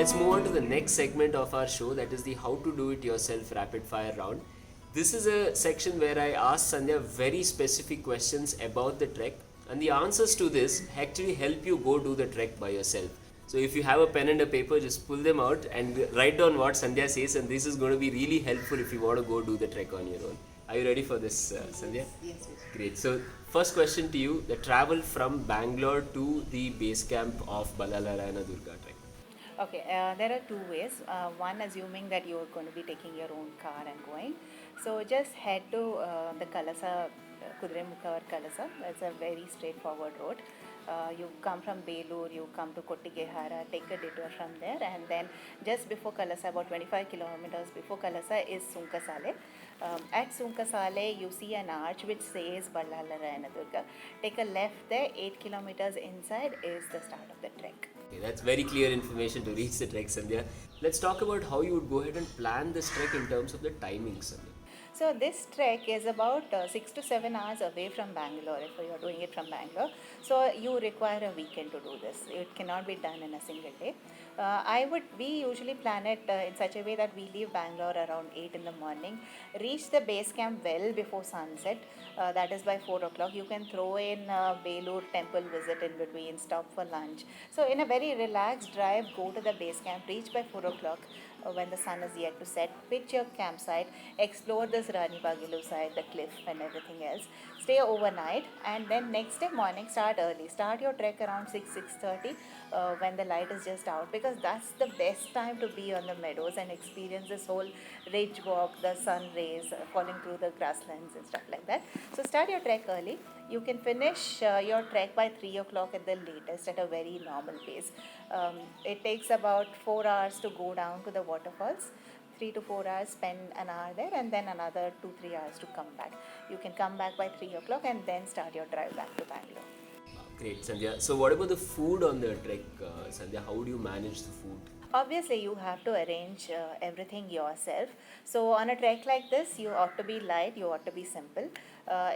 let's move on to the next segment of our show, that is the how to do it yourself rapid fire round. This is a section where I ask Sandhya very specific questions about the trek, and the answers to this actually help you go do the trek by yourself. So if you have a pen and a paper, just pull them out and write down what Sandhya says, and this is going to be really helpful if you want to go do the trek on your own. Are you ready for this, Sandhya? Yes. Great. So first question to you: the travel from Bangalore to the base camp of Ballala Rayana Durga trek. Okay, there are two ways. One, assuming that you're going to be taking your own car and going. So just head to the Kalasa, Kudremukha or Kalasa. That's a very straightforward road. You come from Belur, you come to Kottigehara, take a detour from there, and then just before Kalasa, about 25 kilometers before Kalasa, is Sunkasale. At Sunkasale, you see an arch which says Ballala Rayana Durga. Take a left there, 8 kilometers inside is the start of the trek. Okay, that's very clear information to reach the trek, Sandhya. Let's talk about how you would go ahead and plan this trek in terms of the timings, Sandhya. So this trek is about 6 to 7 hours away from Bangalore if you are doing it from Bangalore. So you require a weekend to do this. It cannot be done in a single day. We usually plan it in such a way that we leave Bangalore around 8 in the morning, reach the base camp well before sunset, that is by 4 o'clock. You can throw in Belur temple visit in between, stop for lunch. So in a very relaxed drive, go to the base camp, reach by 4 o'clock when the sun is yet to set, pitch your campsite, explore this Rani Bagilu side, the cliff and everything else, stay overnight, and then next day morning start early. Start your trek around 6:30 when the light is just out, because that's the best time to be on the meadows and experience this whole ridge walk, the sun rays falling through the grasslands and stuff like that. So start your trek early. You can finish your trek by 3 o'clock at the latest at a very normal pace. It takes about 4 hours to go down to the waterfalls. 3 to 4 hours, spend an hour there, and then another 2-3 hours to come back. You can come back by 3 o'clock and then start your drive back to Bangalore. Great, Sandhya. So what about the food on the trek, Sandhya? How do you manage the food? Obviously, you have to arrange everything yourself. So, on a trek like this, you ought to be light, you ought to be simple.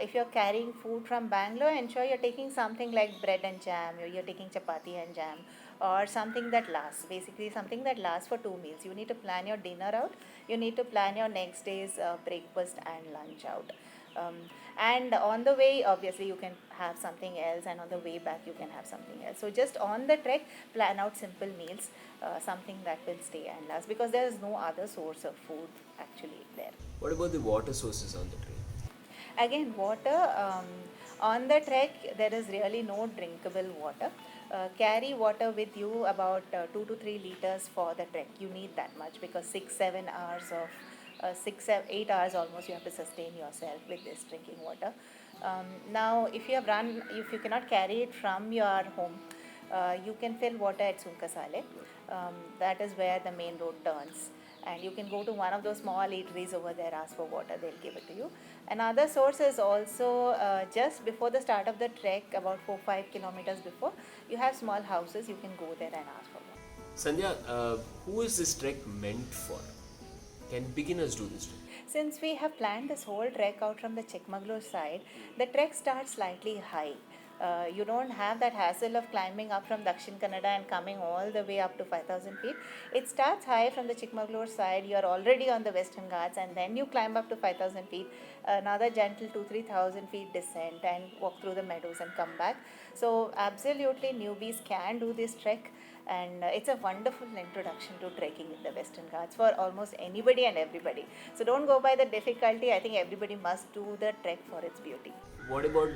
If you're carrying food from Bangalore, ensure you're taking something like bread and jam, you're taking chapati and jam, or something that lasts. Basically, something that lasts for 2 meals. You need to plan your dinner out, you need to plan your next day's breakfast and lunch out. And on the way, obviously, you can have something else, and on the way back, you can have something else. So, just on the trek, plan out simple meals, something that will stay and last, because there is no other source of food actually there. What about the water sources on the trek? Again, water, on the trek, there is really no drinkable water. Carry water with you about 2 to 3 liters for the trek. You need that much because 6-7 hours of 8 hours almost you have to sustain yourself with this drinking water. Now, if you cannot carry it from your home, you can fill water at Sunkasale. That is where the main road turns. And you can go to one of those small eateries over there, ask for water, they'll give it to you. Another source is also just before the start of the trek, about 4-5 kilometers before, you have small houses, you can go there and ask for water. Sandhya, who is this trek meant for? Can beginners do this trek? Since we have planned this whole trek out from the Chikmagalur side, the trek starts slightly high. You don't have that hassle of climbing up from Dakshin Kannada and coming all the way up to 5,000 feet. It starts high from the Chikmagalur side. You are already on the Western Ghats, and then you climb up to 5,000 feet, another gentle 2-3,000 feet descent, and walk through the meadows and come back. So absolutely newbies can do this trek, and it's a wonderful introduction to trekking in the Western Ghats for almost anybody and everybody. So don't go by the difficulty. I think everybody must do the trek for its beauty. What about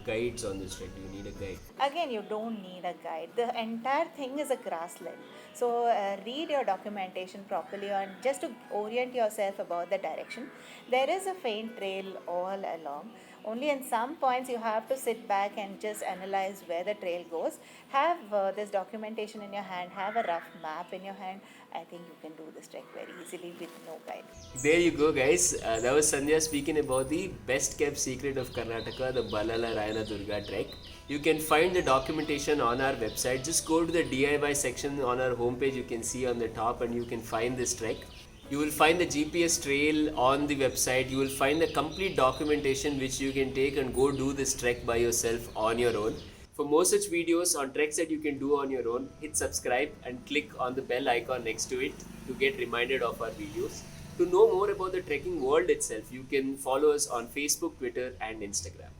guides on this trek? Do you need a guide? Again, you don't need a guide. The entire thing is a grassland. So read your documentation properly, and just to orient yourself about the direction. There is a faint trail all along. Only in some points you have to sit back and just analyze where the trail goes. Have this documentation in your hand, have a rough map in your hand. I think you can do this trek very easily with no guide. There you go, guys. That was Sandhya speaking about the best kept secret of Karnataka, the Ballala Rayana Durga trek. You can find the documentation on our website. Just go to the DIY section on our homepage. You can see on the top, and you can find this trek. You will find the GPS trail on the website. You will find the complete documentation which you can take and go do this trek by yourself on your own. For more such videos on treks that you can do on your own, hit subscribe and click on the bell icon next to it to get reminded of our videos. To know more about the trekking world itself, you can follow us on Facebook, Twitter, and Instagram.